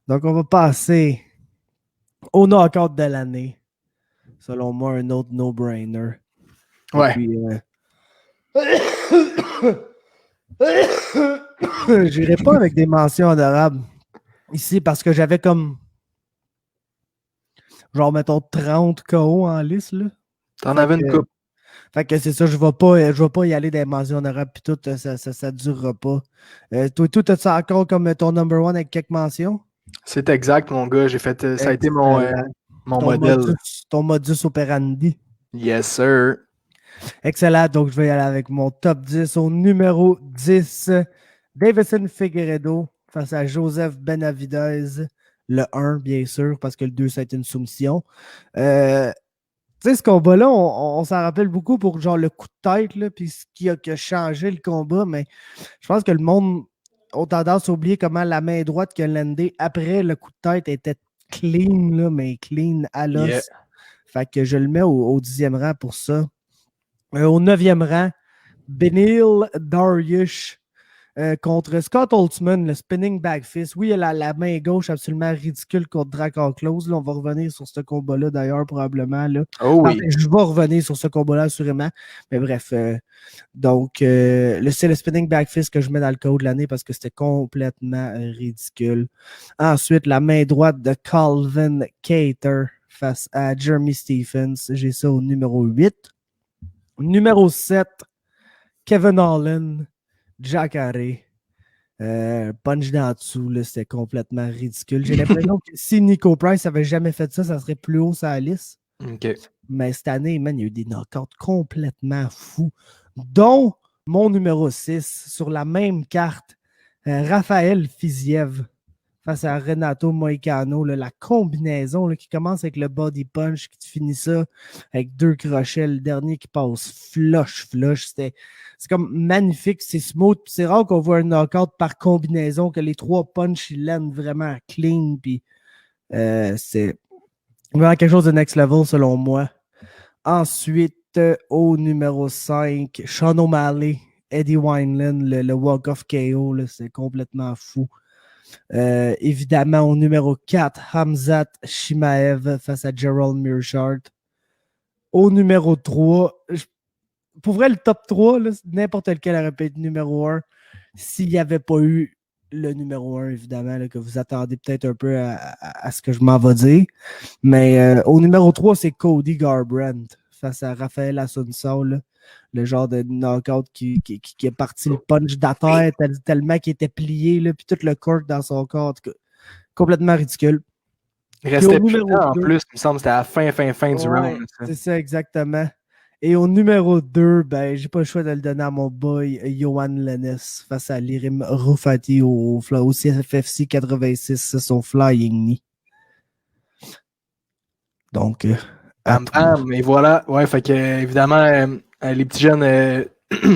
Donc, on va passer au knockout de l'année. Selon moi, un autre no-brainer. Ouais. Puis, j'irai pas avec des mentions honorables ici parce que j'avais comme genre, mettons, 30 KO en liste, là. T'en avais une coupe. Fait que c'est ça, je vais pas y aller des mentions honorables puis tout, ça durera pas. Toi, as-tu encore comme ton number one avec quelques mentions? C'est exact, mon gars. J'ai fait. Ça a été Excellent. mon modèle. Ton modus operandi. Yes, sir. Excellent. Donc, je vais y aller avec mon top 10. Au numéro 10, Davison Figueiredo face à Joseph Benavidez. Le 1, bien sûr, parce que le 2, ça a été une soumission. Tu sais, ce combat-là, on s'en rappelle beaucoup pour genre le coup de tête, là, puis ce qui a changé le combat, mais je pense que le monde a tendance à oublier comment la main droite que Landé, après le coup de tête, était clean, là, mais clean à l'os. Yeah. Fait que je le mets au 10e rang pour ça. Au 9e rang, Benil Dariush contre Scott Holtzman, le spinning back fist. Oui, il a la main gauche absolument ridicule contre Drakkar Klose. Là, on va revenir sur ce combat-là d'ailleurs, probablement. Là. Oh oui. Je vais revenir sur ce combat-là, assurément. Mais bref, donc, c'est le spinning back fist que je mets dans le KO de l'année parce que c'était complètement ridicule. Ensuite, la main droite de Calvin Kattar face à Jeremy Stephens. J'ai ça au numéro 8. Numéro 7, Kevin Holland, Jacare. Punch d'en dessous, c'était complètement ridicule. J'ai l'impression que si Nico Price avait jamais fait ça, ça serait plus haut sur la liste. OK. Mais cette année, man, il y a eu des knockouts complètement fous, dont mon numéro 6 sur la même carte, Raphaël Fiziev face à Renato Moicano. Là, la combinaison là, qui commence avec le body punch, qui finit ça avec 2 crochets, le dernier qui passe flush. C'est comme magnifique, c'est smooth. C'est rare qu'on voit un knockout par combinaison, que les 3 punches, ils landent vraiment clean. Puis c'est vraiment quelque chose de next level selon moi. Ensuite, au numéro 5, Sean O'Malley, Eddie Wineland, le walk-off KO, c'est complètement fou. Évidemment, au numéro 4, Hamzat Chimaev face à Gerald Mearshart. Au numéro 3, pour vrai, le top 3, n'importe lequel aurait pu être numéro 1 s'il n'y avait pas eu le numéro 1, évidemment, là, que vous attendez peut-être un peu à ce que je m'en vais dire. Mais au numéro 3, c'est Cody Garbrandt face à Raphaël Assunção, le genre de knockout qui est parti le punch d'atteinte tellement qu'il était plié, puis tout le corps dans son corps. Complètement ridicule. Il restait plus de temps en plus, il me semble que c'était à la fin du round. C'est ça, exactement. Et au numéro 2, ben, j'ai pas le choix de le donner à mon boy Johan Lennes face à Lirim Rufati au CFFC 86, son Flying Knee. Donc, et voilà. Ouais, fait que, évidemment, les petits jeunes,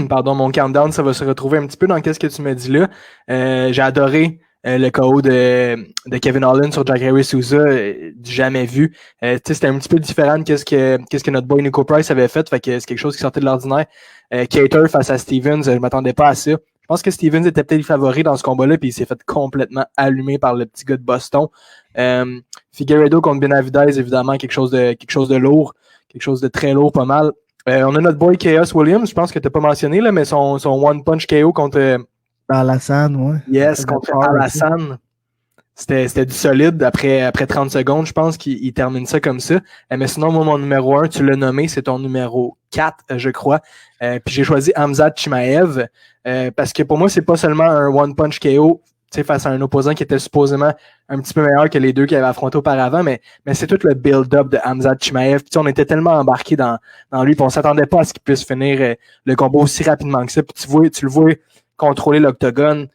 pardon, mon countdown, ça va se retrouver un petit peu dans qu'est-ce que tu me dis là. J'ai adoré le KO de Kevin Holland sur Jacare Souza, du jamais vu. C'était un petit peu différent de qu'est-ce que notre boy Nico Price avait fait, fait que c'est quelque chose qui sortait de l'ordinaire. Kattar face à Stevens, je m'attendais pas à ça. Je pense que Stevens était peut-être le favori dans ce combat-là, puis il s'est fait complètement allumer par le petit gars de Boston. Figueiredo contre Benavidez, évidemment, quelque chose de lourd, quelque chose de très lourd, pas mal. On a notre boy Chaos Williams, je pense que tu n'as pas mentionné, là, mais son One Punch KO contre Alassane, ouais. Yes, contre Alassane. C'était du solide après 30 secondes, je pense qu'il termine ça comme ça. Mais sinon, moi, mon numéro 1, tu l'as nommé, c'est ton numéro 4, je crois. Puis j'ai choisi Hamzat Chimaev parce que pour moi, c'est pas seulement un One Punch KO face à un opposant qui était supposément un petit peu meilleur que les deux qu'il avait affrontés auparavant, mais c'est tout le build-up de Hamzat Chimaev. Puis on était tellement embarqués dans lui, puis on s'attendait pas à ce qu'il puisse finir le combat aussi rapidement que ça. Puis tu le vois contrôler l'octogone,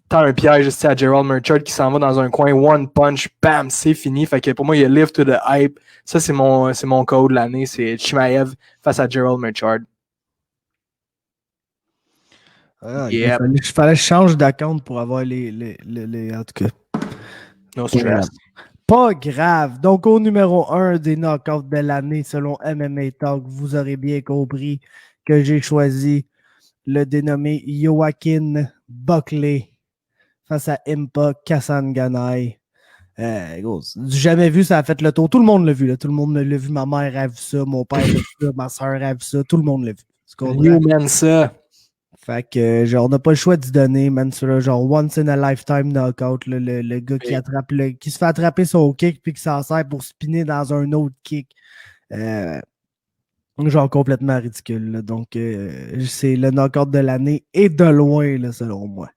tant un piège ici à Gerald Mearshart qui s'en va dans un coin, one punch, bam, c'est fini. Fait que pour moi, il y a live to the hype. Ça, c'est mon code de l'année, c'est Chimaev face à Gerald Mearshart. Il fallait que je change d'account pour avoir les en tout cas. No stress. Pas grave. Donc, au numéro 1 des knockouts de l'année, selon MMA Talk, vous aurez bien compris que j'ai choisi le dénommé Joaquin Buckley face à Impa Kasanganay. Gros, du jamais vu, ça a fait le tour. Tout le monde l'a vu. Là. Tout le monde l'a vu. Ma mère a vu ça. Mon père a vu ça. Ma soeur a vu ça. Tout le monde l'a vu. Tu comprends? New man, ça. Fait que, genre, on n'a pas le choix d'y donner, man. C'est là, genre, once in a lifetime knockout. Là, le gars qui attrape qui se fait attraper son kick puis qui s'en sert pour spinner dans un autre kick. Genre, complètement ridicule. Là. Donc, c'est le knockout de l'année et de loin, là, selon moi.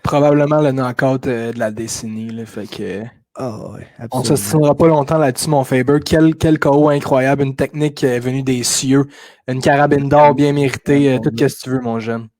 Probablement le knockout de la décennie. Là, fait que... ouais, on ne s'assinera pas longtemps là-dessus, mon Faber. Quel KO incroyable. Une technique venue des cieux. Une carabine d'or bien méritée. Tout ce que tu veux, mon jeune.